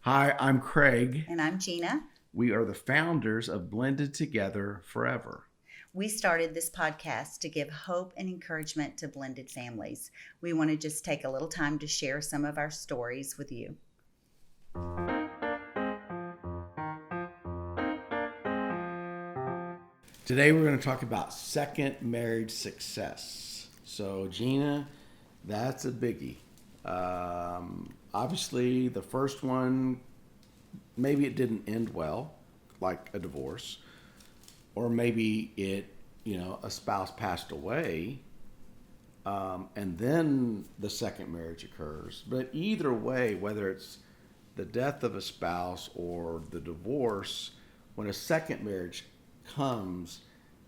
Hi, I'm Craig. And I'm Gina. We are the founders of Blended Together Forever. We started this podcast to give hope and encouragement to blended families. We want to just take a little time to share some of our stories with you. Today we're going to talk about second marriage success. So, Gina, that's a biggie. Obviously, the first one, maybe it didn't end well, like a divorce, or maybe a spouse passed away, and then the second marriage occurs. But either way, whether it's the death of a spouse or the divorce, when a second marriage comes,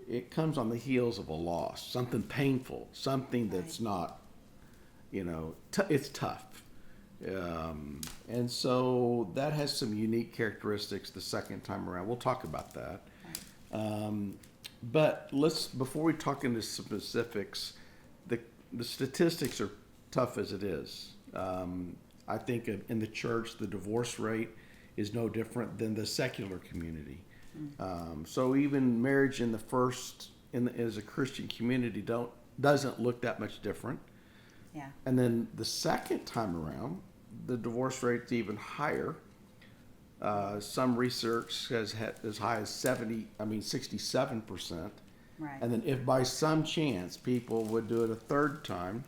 it comes on the heels of a loss, something painful, something that's not, it's tough. And so that has some unique characteristics the second time around. We'll talk about that. But before we talk into specifics, the statistics are tough as it is. I think in the church, the divorce rate is no different than the secular community. So even marriage as a Christian community doesn't look that much different. Yeah. And then the second time around, the divorce rate's even higher. Some research has had as high as 67%. Right. And then if by some chance people would do it a third time,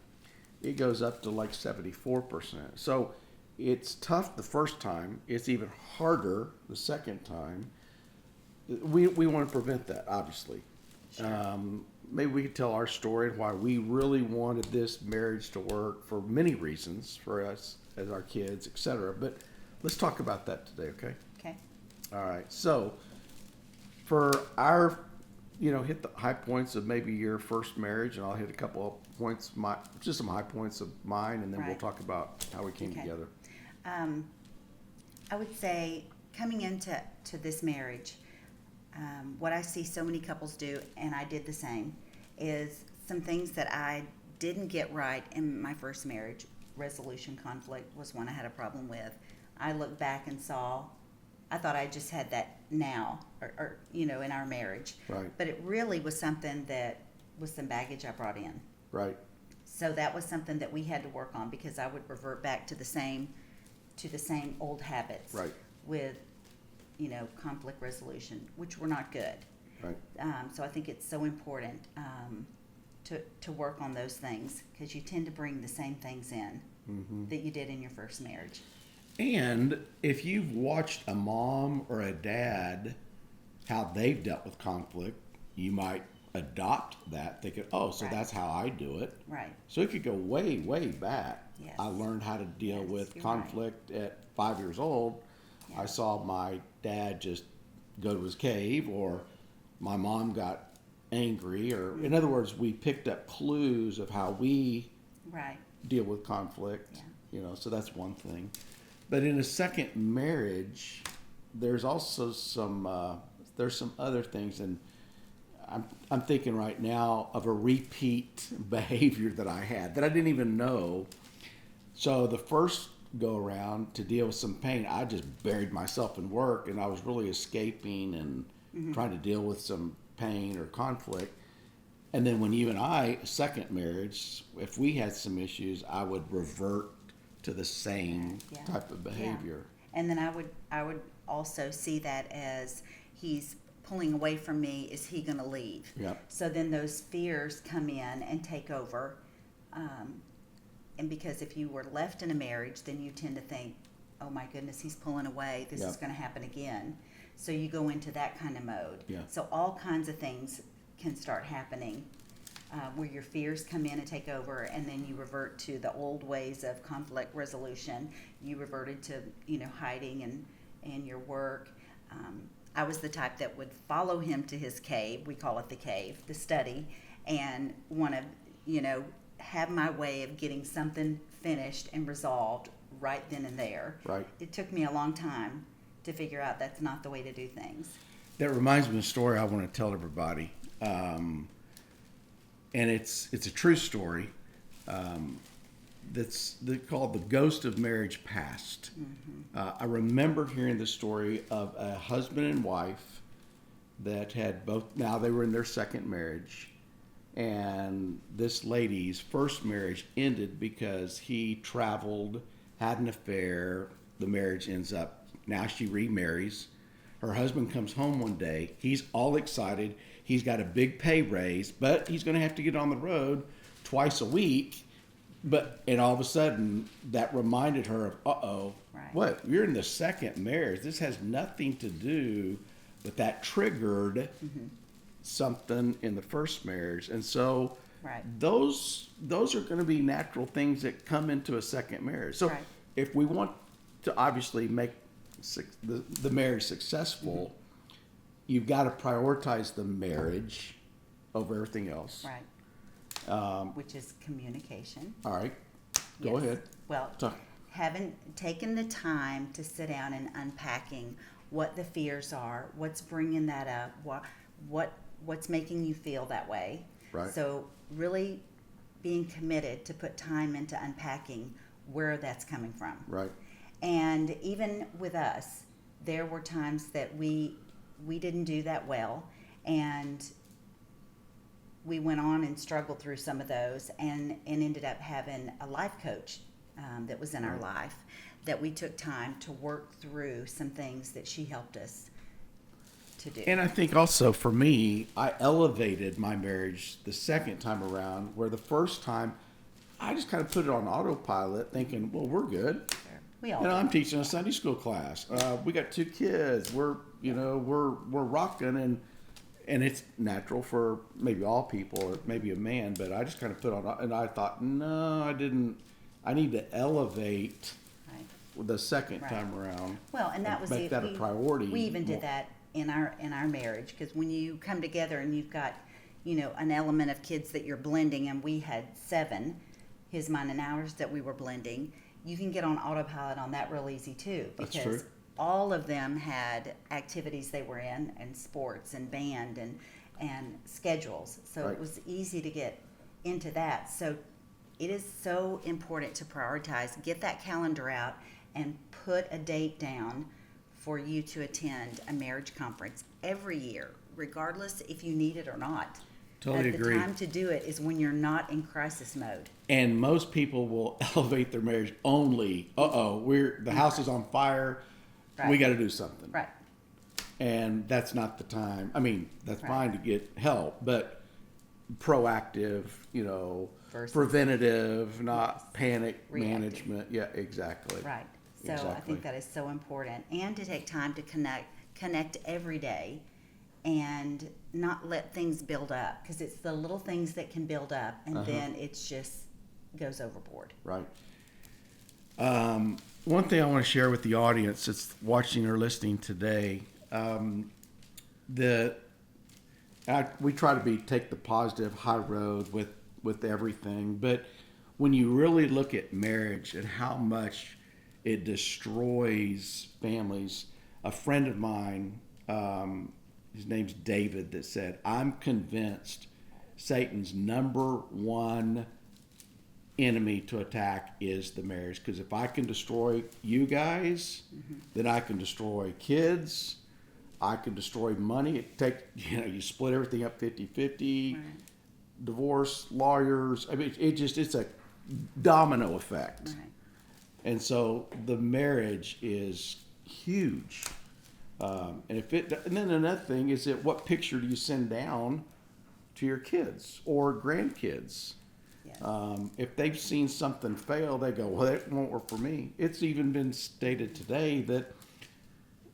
it goes up to like 74%. So it's tough the first time. It's even harder the second time. We want to prevent that, obviously. Sure. Maybe we could tell our story and why we really wanted this marriage to work for many reasons for us as our kids, etc. But let's talk about that today, okay? Okay. All right. So for our, hit the high points of maybe your first marriage, and I'll hit a couple of points, just some high points of mine, and then we'll Right. talk about how we came together. I would say coming into this marriage, what I see so many couples do, and I did the same, is some things that I didn't get right in my first marriage. Resolution conflict was one I had a problem with. I looked back and I thought I just had that now, or in our marriage. Right. But it really was something that was some baggage I brought in. Right. So that was something that we had to work on, because I would revert back to the same old habits. Right. With conflict resolution, which were not good. Right. So I think it's so important to work on those things, because you tend to bring the same things in that you did in your first marriage. And if you've watched a mom or a dad, how they've dealt with conflict, you might adopt that, thinking, oh, so Right. that's how I do it. Right. So it could go way, way back. Yes. I learned how to deal Yes, with you're conflict at 5 years old. Yeah. I saw my dad just go to his cave, or my mom got angry, or in other words, we picked up clues of how we Right. deal with conflict. Yeah. So that's one thing. But in a second marriage, there's also some other things, and I'm thinking right now of a repeat behavior that I had that I didn't even know. So the first go around, to deal with some pain, I just buried myself in work, and I was really escaping and trying to deal with some pain or conflict. And then when you and I, second marriage, if we had some issues, I would revert to the same Yeah. type of behavior. Yeah. And then I would also see that as he's pulling away from me. Is he going to leave? Yep. So then those fears come in and take over. And because if you were left in a marriage, then you tend to think, oh my goodness, he's pulling away. This Yep. is going to happen again. So you go into that kind of mode. Yeah. So all kinds of things can start happening where your fears come in and take over, and then you revert to the old ways of conflict resolution. You reverted to, hiding and your work. I was the type that would follow him to his cave. We call it the cave, the study, and want to, have my way of getting something finished and resolved right then and there. Right. It took me a long time to figure out that's not the way to do things. That reminds me of a story I want to tell everybody. And it's a true story. called The Ghost of Marriage Past. I remember hearing the story of a husband and wife that had both, now they were in their second marriage, and this lady's first marriage ended because he traveled, had an affair, the marriage ends up, now she remarries. Her husband comes home one day, he's all excited, he's got a big pay raise, but he's going to have to get on the road twice a week. And all of a sudden, that reminded her of, Right. what? You're in the second marriage. This has nothing to do, but that triggered something in the first marriage. And so Right. those are going to be natural things that come into a second marriage. So Right. if we want to obviously make the marriage successful, you've got to prioritize the marriage over everything else. Right. Which is communication. All right. Go Yes. ahead. Well, Talk. having taken the time to sit down and unpacking what the fears are, what's bringing that up, what's making you feel that way. Right. So really being committed to put time into unpacking where that's coming from. Right. And even with us, there were times that we didn't do that well, and we went on and struggled through some of those, and ended up having a life coach that was in our life, that we took time to work through some things that she helped us to do. And I think also for me, I elevated my marriage the second time around, where the first time I just kind of put it on autopilot, thinking, well, we're good. We all I'm teaching a Sunday school class. We got 2 kids. We're rocking, and it's natural for maybe all people or maybe a man, but I just kind of put on, and I thought, no, I didn't. I need to elevate the second time around. Well, and that was make that a priority. We even did that in our marriage, because when you come together and you've got, an element of kids that you're blending, and we had 7, his, mine, and ours, that we were blending. You can get on autopilot on that real easy too, That's because true. all of them had activities they were in, and sports and band and schedules. So it was easy to get into that. So it is so important to prioritize, get that calendar out, and put a date down for you to attend a marriage conference every year, regardless if you need it or not. Totally agree. The time to do it is when you're not in crisis mode. And most people will elevate their marriage only. The house is on fire. Right. We got to do something. Right. And that's not the time. I mean, that's fine to get help, but proactive, Versus preventative, not panic reactive. management. Yeah, exactly. Right. So I Exactly. think that is so important, and to take time to connect every day, and not let things build up, because it's the little things that can build up, and then it's just goes overboard. Right. One thing I want to share with the audience that's watching or listening today, we try to take the positive high road with everything, but when you really look at marriage and how much it destroys families, a friend of mine, his name's David, that said, I'm convinced Satan's number one enemy to attack is the marriage, because if I can destroy you guys, then I can destroy kids, I can destroy money. You split everything up 50-50, divorce, lawyers. I mean, it's a domino effect. Right. And so the marriage is huge. And then another thing is that what picture do you send down to your kids or grandkids? Yes. If they've seen something fail, they go, well, that won't work for me. It's even been stated today that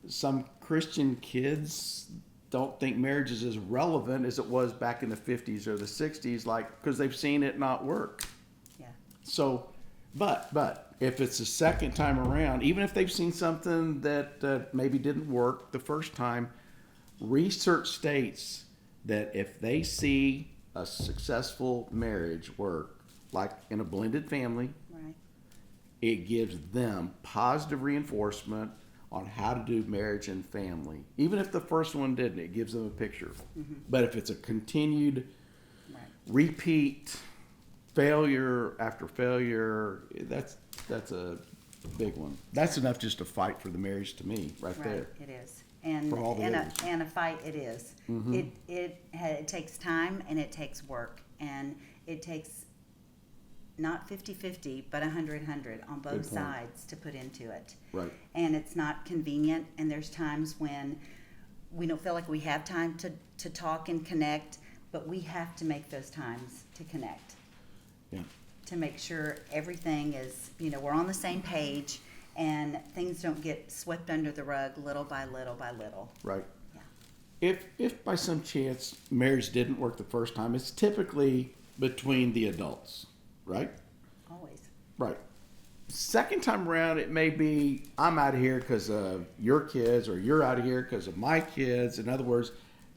some Christian kids don't think marriage is as relevant as it was back in the 50s or the 60s, because they've seen it not work. Yeah. So, but if it's the second time around, even if they've seen something that maybe didn't work the first time, research states that if they see a successful marriage work, like in a blended family, Right. it gives them positive reinforcement on how to do marriage and family. Even if the first one didn't, it gives them a picture. But if it's a continued Right. repeat failure after failure, that's a big one. That's enough just to fight for the marriage to me, right there. It is. And For all the and a, others. and a fight it is. Mhm. It takes time and it takes work, and it takes not 50-50 but 100-100 on Good both point. sides to put into it. Right. And it's not convenient, and there's times when we don't feel like we have time to talk and connect, but we have to make those times to connect, Yeah. to make sure everything is, we're on the same page and things don't get swept under the rug little by little by little. Right. Yeah. If by some chance marriage didn't work the first time, it's typically between the adults, right? Always. Right. Second time around, it may be I'm out of here because of your kids, or you're out of here because of my kids. In other words,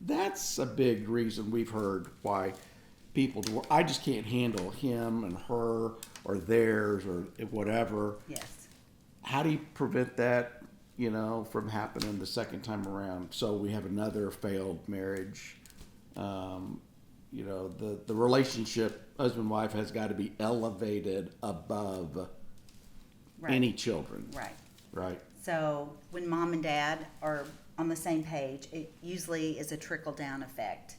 that's a big reason we've heard why people do. I just can't handle him and her or theirs or whatever. Yes. How do you prevent that, from happening the second time around? So we have another failed marriage. The relationship, husband wife, has got to be elevated above Right. any children. Right. Right. So when mom and dad are on the same page, it usually is a trickle down effect,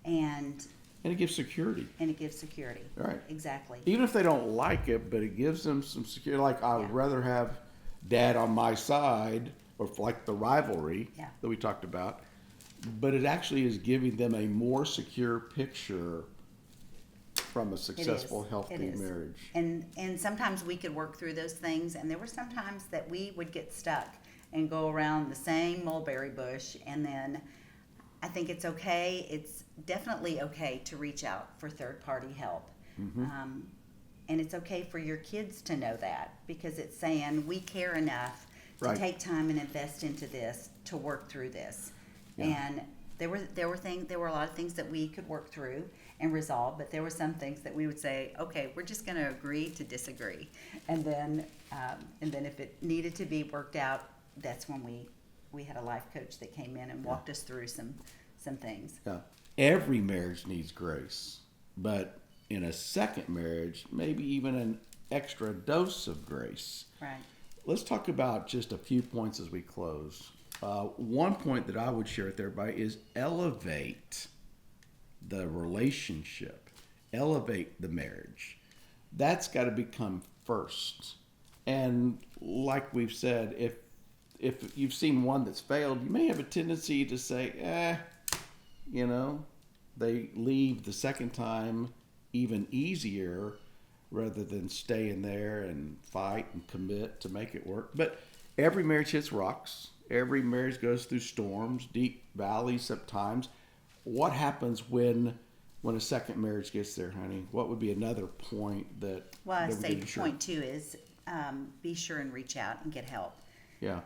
and And it gives security. it gives security. Right. Exactly. Even if they don't like it, but it gives them some security. Like, I would Yeah. rather have dad on my side, or like the rivalry Yeah. that we talked about. But it actually is giving them a more secure picture from a successful, It healthy is. marriage. And sometimes we could work through those things, and there were some times that we would get stuck and go around the same mulberry bush, and then I think it's okay. It's definitely okay to reach out for third-party help. And it's okay for your kids to know that, because it's saying we care enough to Right. take time and invest into this to work through this. Yeah. And there were a lot of things that we could work through and resolve, but there were some things that we would say, okay, we're just going to agree to disagree, and then if it needed to be worked out, that's when we had a life coach that came in and walked us through some things. Yeah. Every marriage needs grace, but in a second marriage, maybe even an extra dose of grace. Right. Let's talk about just a few points as we close. One point that I would share with everybody is elevate the relationship, elevate the marriage. That's got to become first. And like we've said, if you've seen one that's failed, you may have a tendency to say, they leave the second time even easier, rather than staying there and fight and commit to make it work. But every marriage hits rocks. Every marriage goes through storms, deep valleys at times. What happens when a second marriage gets there, honey? What would be another point that? Well, I that we say didn't share? point two is be sure and reach out and get help. Yeah.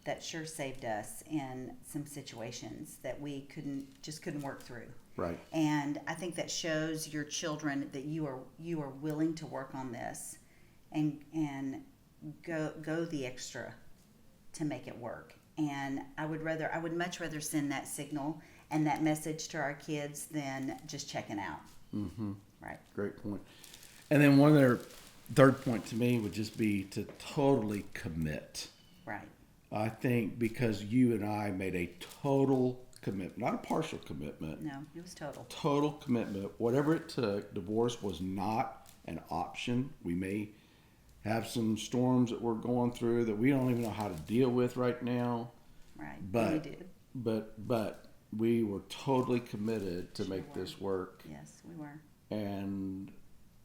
That sure saved us in some situations that we couldn't work through. Right. And I think that shows your children that you are willing to work on this and go the extra to make it work. And I would much rather send that signal and that message to our kids than just checking out. Mm-hmm. Right. Great point. And then one other third point to me would just be to totally commit. Right. I think because you and I made a total commitment, not a partial commitment. No, it was total. Total commitment. Whatever it took, divorce was not an option. We may have some storms that we're going through that we don't even know how to deal with right now. Right. But we did. But we were totally committed to make were. this work. Yes, we were. And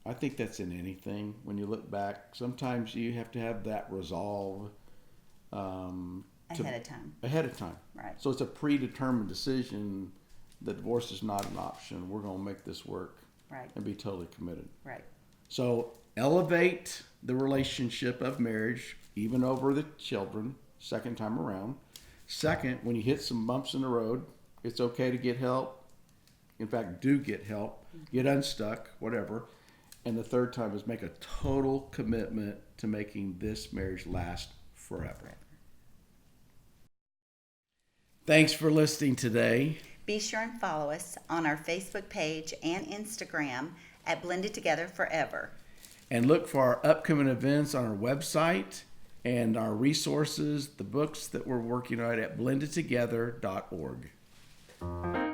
I think that's in anything. When you look back, sometimes you have to have that resolve. Ahead of time. Right. So it's a predetermined decision that divorce is not an option. We're going to make this work. Right. And be totally committed. Right. So elevate the relationship of marriage, even over the children, second time around. Second, when you hit some bumps in the road, it's okay to get help. In fact, do get help. Get unstuck, whatever. And the third time is make a total commitment to making this marriage last forever. Thanks for listening today. Be sure and follow us on our Facebook page and Instagram at Blended Together Forever. And look for our upcoming events on our website and our resources, the books that we're working on at blendedtogether.org.